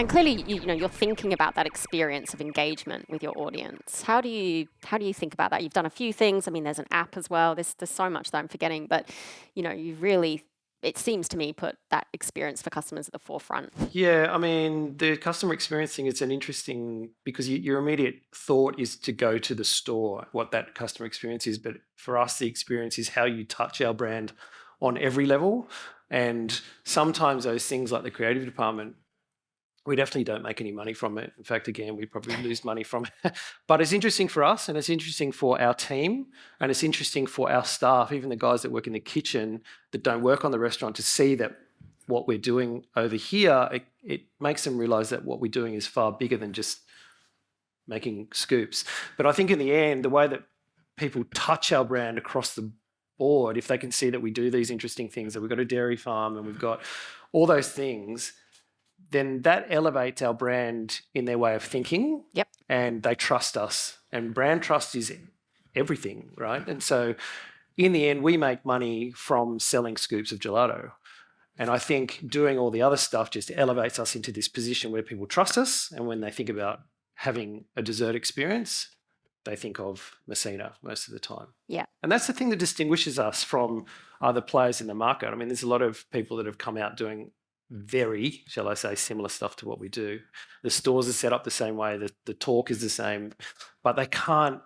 And clearly, you're thinking about that experience of engagement with your audience. How do you think about that? You've done a few things. I mean, there's an app as well. There's so much that I'm forgetting, but you really, it seems to me, put that experience for customers at the forefront. Yeah, I mean, the customer experience thing, it's an interesting, because your immediate thought is to go to the store, what that customer experience is. But for us, the experience is how you touch our brand on every level. And sometimes those things like the creative department, we definitely don't make any money from it. In fact, again, we probably lose money from it. But it's interesting for us, and it's interesting for our team, and it's interesting for our staff, even the guys that work in the kitchen that don't work on the restaurant, to see that what we're doing over here, it makes them realize that what we're doing is far bigger than just making scoops. But I think in the end, the way that people touch our brand across the board, if they can see that we do these interesting things, that we've got a dairy farm and we've got all those things, then that elevates our brand in their way of thinking. Yep. And they trust us. And brand trust is everything, right? And so in the end, we make money from selling scoops of gelato. And I think doing all the other stuff just elevates us into this position where people trust us. And when they think about having a dessert experience, they think of Messina most of the time. Yeah. And that's the thing that distinguishes us from other players in the market. I mean, there's a lot of people that have come out doing very, shall I say, similar stuff to what we do. The stores are set up the same way, the talk is the same, but they can't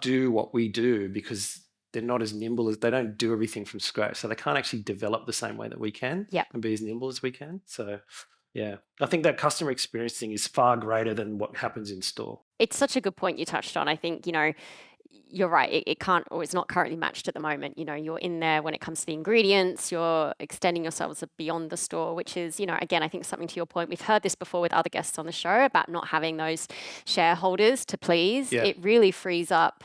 do what we do because they're not as nimble, as they don't do everything from scratch. So they can't actually develop the same way that we can. Yep. And be as nimble as we can. So yeah, I think that customer experience thing is far greater than what happens in store. It's such a good point you touched on. I think, you're right. It can't, or it's not currently matched at the moment. You're in there when it comes to the ingredients, you're extending yourselves beyond the store, which is, again, I think something to your point. We've heard this before with other guests on the show about not having those shareholders to please. Yeah. It really frees up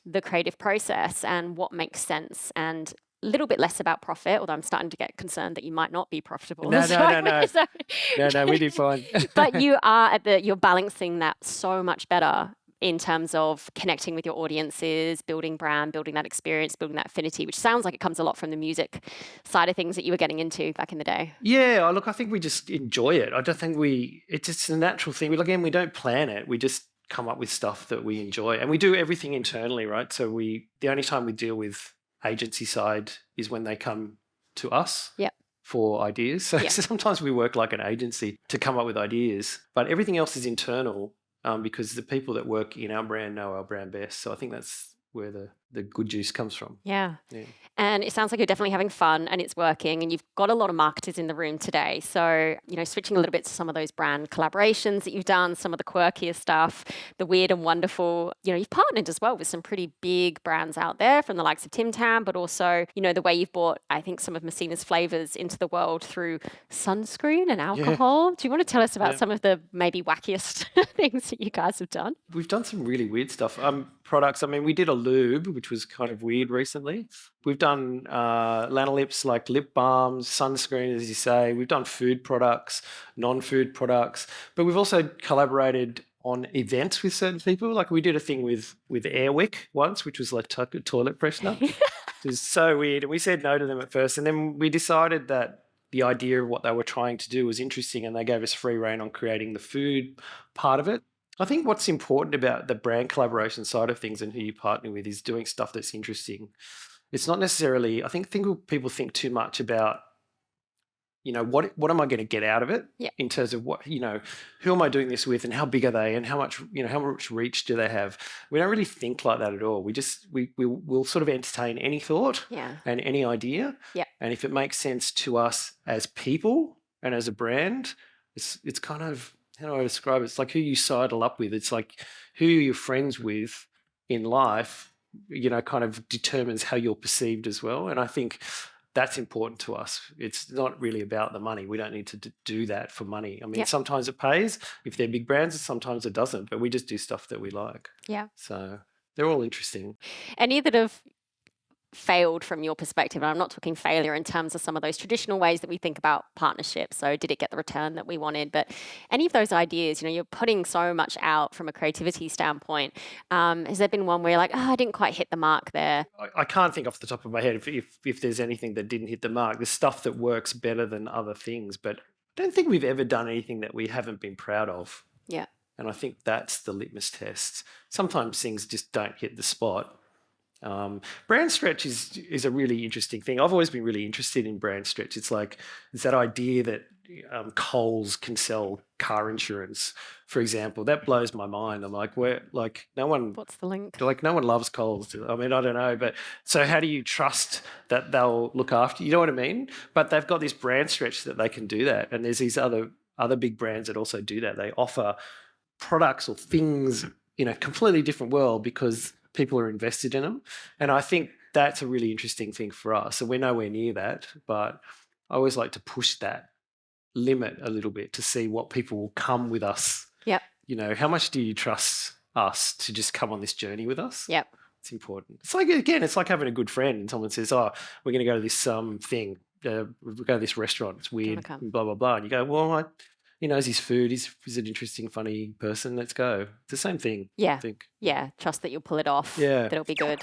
the creative process and what makes sense, and a little bit less about profit, although I'm starting to get concerned that you might not be profitable. No. So, No, we do fine. but you're balancing that so much better in terms of connecting with your audiences, building brand, building that experience, building that affinity, which sounds like it comes a lot from the music side of things that you were getting into back in the day. Yeah, look, I think we just enjoy it. I don't think it's just a natural thing. Again, we don't plan it. We just come up with stuff that we enjoy, and we do everything internally, right? So the only time we deal with agency side is when they come to us. Yep. For ideas. So, Yep. so sometimes we work like an agency to come up with ideas, but everything else is internal. Because the people that work in our brand know our brand best. So I think that's where the good juice comes from. Yeah. And it sounds like you're definitely having fun and it's working, and you've got a lot of marketers in the room today. So, switching a little bit to some of those brand collaborations that you've done, some of the quirkier stuff, the weird and wonderful, you've partnered as well with some pretty big brands out there from the likes of Tim Tam, but also, the way you've brought, I think, some of Messina's flavors into the world through sunscreen and alcohol. Yeah. Do you want to tell us about some of the maybe wackiest things that you guys have done? We've done some really weird stuff. Products. I mean, we did a lube, which was kind of weird recently. We've done lanolips, like lip balms, sunscreen, as you say. We've done food products, non-food products, but we've also collaborated on events with certain people. Like we did a thing with Airwick once, which was like toilet freshener. It was so weird. And we said no to them at first. And then we decided that the idea of what they were trying to do was interesting, and they gave us free rein on creating the food part of it. I think what's important about the brand collaboration side of things and who you partner with is doing stuff that's interesting. It's not necessarily, I think people think too much about, what am I going to get out of it? Yeah. In terms of what, who am I doing this with and how big are they and how much reach do they have? We don't really think like that at all. We'll sort of entertain any thought and any idea. Yeah. And if it makes sense to us as people and as a brand, it's kind of, how do I describe it? It's like who you sidle up with. It's like who you're friends with in life, kind of determines how you're perceived as well. And I think that's important to us. It's not really about the money. We don't need to do that for money. I mean, sometimes it pays if they're big brands, and sometimes it doesn't, but we just do stuff that we like. Yeah. So they're all interesting. Any that have failed from your perspective? And I'm not talking failure in terms of some of those traditional ways that we think about partnerships. So did it get the return that we wanted? But any of those ideas, you're putting so much out from a creativity standpoint. Has there been one where you're like, I didn't quite hit the mark there? I can't think off the top of my head if there's anything that didn't hit the mark. There's stuff that works better than other things, but I don't think we've ever done anything that we haven't been proud of. Yeah. And I think that's the litmus test. Sometimes things just don't hit the spot. Brand stretch is a really interesting thing. I've always been really interested in brand stretch. It's that idea that Coles can sell car insurance, for example. That blows my mind. I'm like, no one. What's the link? Like, no one loves Coles. I mean, I don't know, but so how do you trust that they'll look after you? You know what I mean? But they've got this brand stretch that they can do that, and there's these other big brands that also do that. They offer products or things in a completely different world because people are invested in them. And I think that's a really interesting thing for us. So we're nowhere near that, but I always like to push that limit a little bit to see what people will come with us. Yep. You know, how much do you trust us to just come on this journey with us? Yep. It's important. It's like, again, it's like having a good friend and someone says, oh, we're going to go to this thing. We go to this restaurant. It's weird, blah, blah, blah. And you go, well, he knows his food. He's an interesting, funny person. Let's go. It's the same thing. Yeah. I think. Yeah. Trust that you'll pull it off. Yeah. That it'll be good.